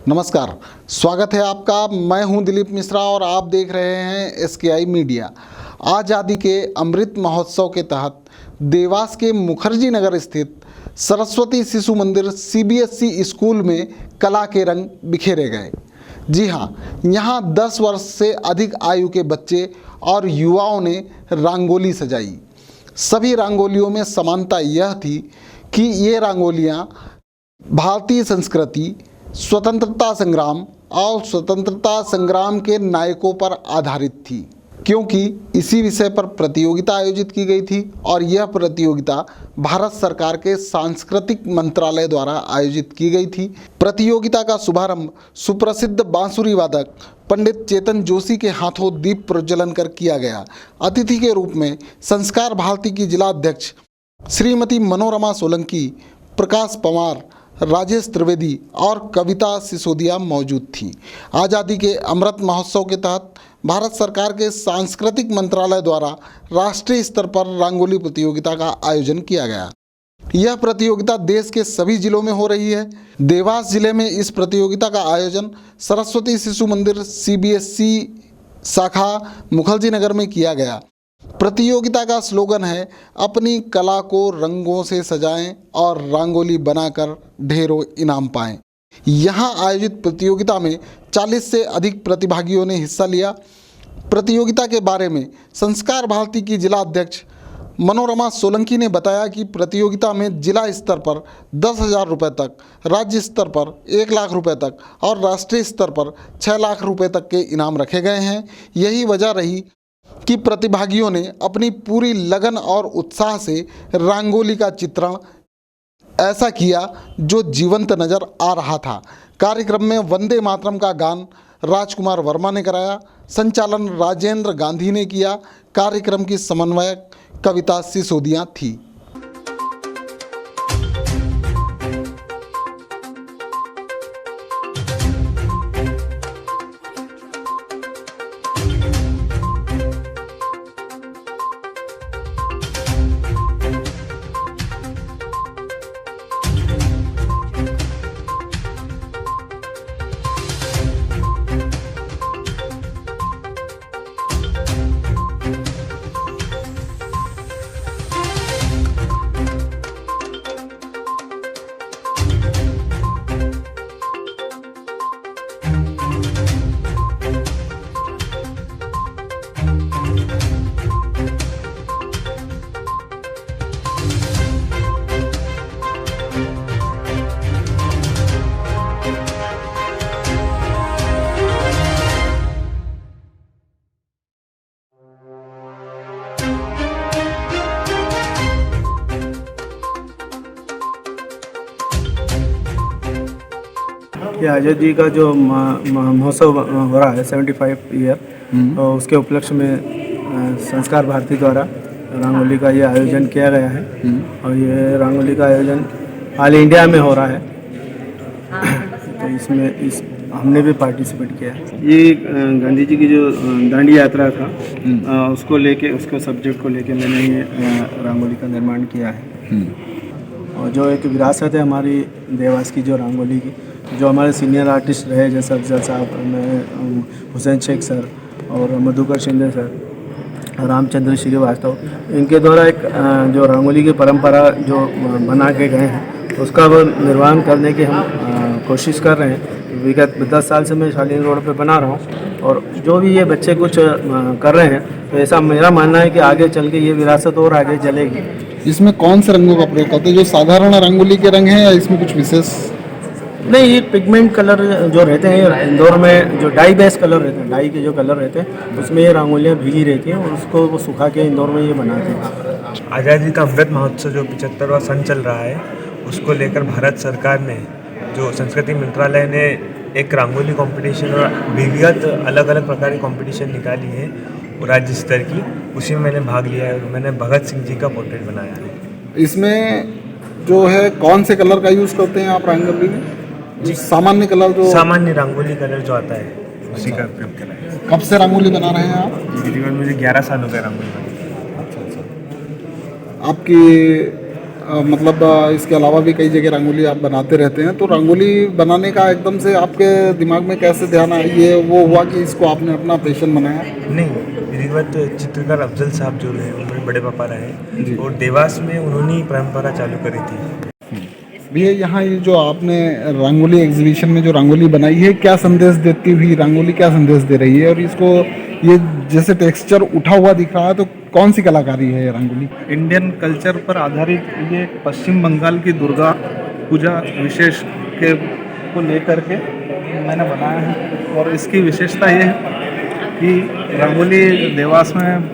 नमस्कार, स्वागत है आपका। मैं हूं दिलीप मिश्रा और आप देख रहे हैं एसकेआई मीडिया। आज़ादी के अमृत महोत्सव के तहत देवास के मुखर्जी नगर स्थित सरस्वती शिशु मंदिर सीबीएसई स्कूल में कला के रंग बिखेरे गए। जी हां, यहां 10 वर्ष से अधिक आयु के बच्चे और युवाओं ने रंगोली सजाई। सभी रंगोलियों में समानता यह थी कि ये रंगोलियां भारतीय संस्कृति, स्वतंत्रता संग्राम और स्वतंत्रता संग्राम के नायकों पर आधारित थी, क्योंकि इसी विषय पर प्रतियोगिता आयोजित की गई थी और यह प्रतियोगिता भारत सरकार के सांस्कृतिक मंत्रालय द्वारा आयोजित की गई थी। प्रतियोगिता का शुभारंभ सुप्रसिद्ध बांसुरी वादक पंडित चेतन जोशी के हाथों दीप प्रज्वलन कर किया गया। अतिथि के रूप में संस्कार भारती की जिला अध्यक्ष श्रीमती मनोरमा सोलंकी, प्रकाश पवार, राजेश त्रिवेदी और कविता सिसोदिया मौजूद थी। आज़ादी के अमृत महोत्सव के तहत भारत सरकार के सांस्कृतिक मंत्रालय द्वारा राष्ट्रीय स्तर पर रंगोली प्रतियोगिता का आयोजन किया गया। यह प्रतियोगिता देश के सभी जिलों में हो रही है। देवास जिले में इस प्रतियोगिता का आयोजन सरस्वती शिशु मंदिर सीबीएसई शाखा मुखर्जी नगर में किया गया। प्रतियोगिता का स्लोगन है, अपनी कला को रंगों से सजाएं और रंगोली बनाकर ढेरों इनाम पाएं। यहां आयोजित प्रतियोगिता में 40 से अधिक प्रतिभागियों ने हिस्सा लिया। प्रतियोगिता के बारे में संस्कार भारती की जिला अध्यक्ष मनोरमा सोलंकी ने बताया कि प्रतियोगिता में जिला स्तर पर 10,000 रुपये तक, राज्य स्तर पर 1 लाख रुपये तक और राष्ट्रीय स्तर पर 6 लाख रुपये तक के इनाम रखे गए हैं। यही वजह रही कि प्रतिभागियों ने अपनी पूरी लगन और उत्साह से रंगोली का चित्रण ऐसा किया जो जीवंत नजर आ रहा था। कार्यक्रम में वंदे मातरम का गान राजकुमार वर्मा ने कराया। संचालन राजेंद्र गांधी ने किया। कार्यक्रम की समन्वयक कविता सिसोदिया थी। ये आज़ादी का जो महोत्सव हो रहा है 75 ईयर, और उसके उपलक्ष्य में संस्कार भारती द्वारा रंगोली का ये आयोजन किया गया है। और ये रंगोली का आयोजन ऑल इंडिया में हो रहा है, तो इसमें हमने भी पार्टिसिपेट किया है। ये गांधी जी की जो दांडी यात्रा था, उसको सब्जेक्ट को लेके मैंने ये रंगोली का निर्माण किया है। और जो एक विरासत है हमारी देवास की, जो रंगोली की, जो हमारे सीनियर आर्टिस्ट रहे जैसे अफजल साहब, हुसैन शेख सर और मधुकर शिंदे सर, रामचंद्र श्रीवास्तव, इनके द्वारा एक जो रंगोली की परंपरा जो बना के गए हैं, उसका वो निर्वहन करने की हम कोशिश कर रहे हैं। विगत 10 साल से मैं शालीन रोड पे बना रहा हूँ, और जो भी ये बच्चे कुछ कर रहे हैं, तो ऐसा मेरा मानना है कि आगे चल के ये विरासत और आगे चलेगी। इसमें कौन से रंगों का प्रयोग करते हैं? जो साधारण रंगोली के रंग हैं या इसमें कुछ विशेष? नहीं, ये पिगमेंट कलर जो रहते हैं इंदौर में, जो डाई बेस कलर रहते हैं, डाई के जो कलर रहते हैं, उसमें ये रंगोलियाँ भीगी रहती हैं और उसको वो सुखा के इंदौर में ये बनाते हैं। आज़ादी का अमृत महोत्सव जो 75वां सन चल रहा है, उसको लेकर भारत सरकार ने, जो संस्कृति मंत्रालय ने एक रंगोली कंपटीशन और विविध अलग अलग प्रकार की कंपटीशन निकाली है राज्य स्तर की, उसी में मैंने भाग लिया है और मैंने भगत सिंह जी का पोर्ट्रेट बनाया है। इसमें जो है कौन से कलर का यूज़ करते हैं आप रंगोली में? जी, सामान्य कलर, जो सामान्य रंगोली कलर जो आता है, उसी का उपयोग करा है। कब से रंगोली बना रहे हैं आप? तकरीबन मुझे 11 साल हो गए रंगोली बनाने। अच्छा। आपकी मतलब इसके अलावा भी कई जगह रंगोली आप बनाते रहते हैं, तो रंगोली बनाने का एकदम से आपके दिमाग में कैसे ध्यान आया, ये वो हुआ कि इसको आपने अपना पैशन बनाया? नहीं, विधिवत चित्रकार अफजल साहब जो हैं उन्होंने बड़े पापा जी। रहे और देवास में उन्होंने ही परंपरा चालू करी थी। भैया यहाँ ये जो आपने रंगोली एग्जीबिशन में जो रंगोली बनाई है, क्या संदेश देती हुई रंगोली क्या संदेश दे रही है? और इसको ये जैसे टेक्सचर उठा हुआ दिख रहा है, तो कौन सी कलाकारी है ये रंगोली? इंडियन कल्चर पर आधारित ये पश्चिम बंगाल की दुर्गा पूजा विशेष के को लेकर के मैंने बनाया है। और इसकी विशेषता ये है कि रंगोली देवास में,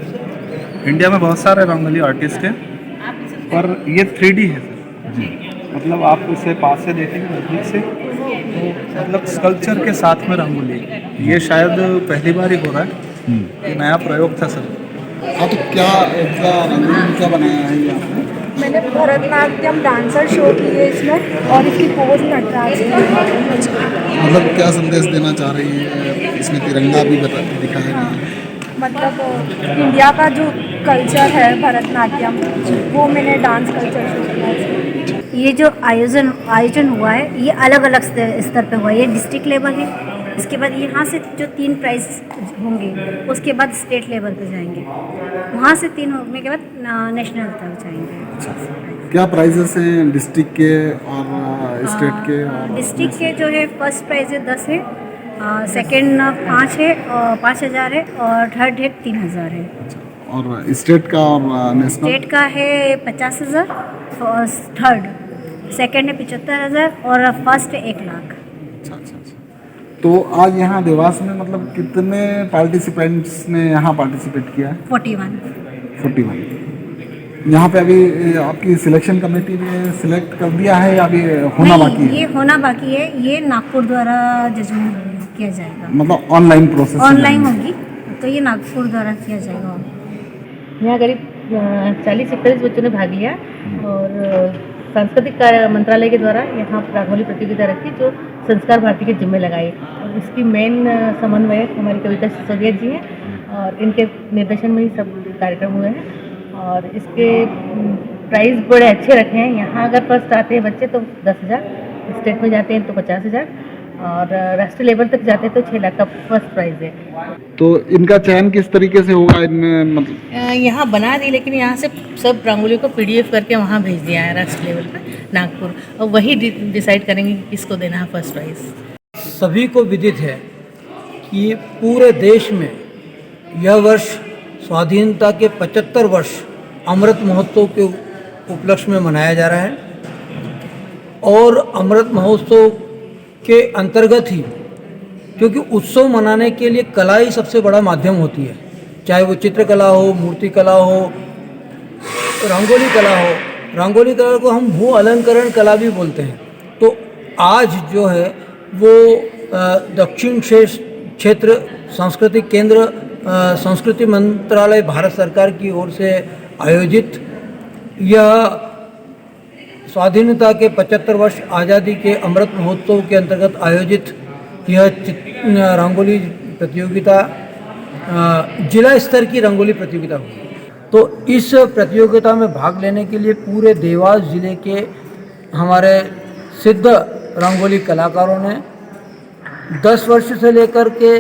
इंडिया में बहुत सारे रंगोली आर्टिस्ट हैं, पर ये 3D है सर जी। मतलब आप इसे पास से देखेंगे नज़दीक से, तो मतलब स्कल्पचर के साथ में रंगोली, ये शायद पहली बार ही हो रहा है। ये नया प्रयोग था सर। हाँ, तो क्या क्या रंगोली क्या बनाया है ये आपने? मैंने भरतनाट्यम डांसर शो की है इसमें, और इसकी पोज नटराज की है। मतलब क्या संदेश देना चाह रही है? इसमें तिरंगा भी दिखाया गया है। मतलब इंडिया का जो कल्चर है भरतनाट्यम, वो मैंने डांस कल्चर शो किया है इसमें। ये जो आयोजन हुआ है, ये अलग अलग स्तर पे हुआ है। ये डिस्ट्रिक्ट लेवल है, इसके बाद यहाँ से जो 3 प्राइज होंगे, उसके बाद स्टेट लेवल पे जाएंगे, वहाँ से 3 होने के बाद नेशनल तक जाएंगे। क्या प्राइजेस हैं डिस्ट्रिक्ट के और स्टेट के? और डिस्ट्रिक्ट के जो है फर्स्ट प्राइज है 10 है, सेकेंड 5 है और 5000 है, और थर्ड है 3000 है। और स्टेट का और नेशनल? स्टेट का है 50,000, थर्ड, सेकेंड है 75,000 और फर्स्ट है 1 लाख। अच्छा अच्छा अच्छा। तो आज यहाँ देवास में मतलब कितने पार्टिसिपेंट्स ने यहाँ पार्टिसिपेट किया है? 41। यहाँ पे अभी आपकी सिलेक्शन कमेटी ने सिलेक्ट कर दिया है या अभी होना बाकी है? ये होना बाकी है, ये नागपुर द्वारा जजमेंट किया जाएगा। मतलब ऑनलाइन प्रोसेस? ऑनलाइन होगी, तो ये नागपुर द्वारा किया जाएगा। यहाँ करीब 40-41 बच्चों ने भाग लिया, और सांस्कृतिक कार्य मंत्रालय के द्वारा यहाँ रंगोली प्रतियोगिता रखी, जो संस्कार भारती के जिम्मे लगाई। और इसकी मेन समन्वयक हमारी कविता सिसोदिया जी हैं, और इनके निर्देशन में ही सब कार्यक्रम हुए हैं। और इसके प्राइस बड़े अच्छे रखे हैं। यहाँ अगर फर्स्ट आते हैं बच्चे तो 10,000, स्टेट में जाते हैं तो 50,000, और राष्ट्रीय लेवल तक जाते हैं तो 6 लाख का फर्स्ट प्राइज है। तो इनका चयन किस तरीके से होगा इनमें? मतलब यहाँ बना दी, लेकिन यहाँ से सब रंगोली को PDF करके वहाँ भेज दिया है राष्ट्रीय लेवल पे नागपुर, और वही डिसाइड करेंगे कि किसको देना है फर्स्ट प्राइज़। सभी को विदित है कि पूरे देश में यह वर्ष स्वाधीनता के 75 वर्ष अमृत महोत्सव के उपलक्ष्य में मनाया जा रहा है, और अमृत महोत्सव के अंतर्गत ही, क्योंकि उत्सव मनाने के लिए कला ही सबसे बड़ा माध्यम होती है, चाहे वो चित्रकला हो, मूर्ति कला हो, रंगोली कला हो। रंगोली कला को हम भू अलंकरण कला भी बोलते हैं। तो आज जो है वो दक्षिण क्षेत्र सांस्कृतिक केंद्र संस्कृति मंत्रालय भारत सरकार की ओर से आयोजित यह स्वाधीनता के 75 वर्ष आज़ादी के अमृत महोत्सव के अंतर्गत आयोजित यह रंगोली प्रतियोगिता जिला स्तर की रंगोली प्रतियोगिता हुई। तो इस प्रतियोगिता में भाग लेने के लिए पूरे देवास जिले के हमारे सिद्ध रंगोली कलाकारों ने 10 वर्ष से लेकर के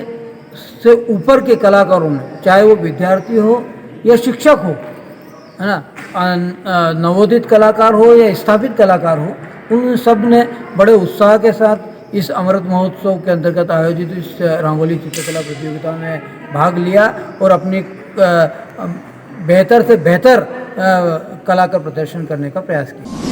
से ऊपर के कलाकारों ने, चाहे वो विद्यार्थी हो या शिक्षक हो, है ना, नवोदित कलाकार हो या स्थापित कलाकार हो, उन सब ने बड़े उत्साह के साथ इस अमृत महोत्सव के अंतर्गत आयोजित इस रंगोली चित्रकला प्रतियोगिता में भाग लिया और अपनी बेहतर से बेहतर कला का प्रदर्शन करने का प्रयास किया।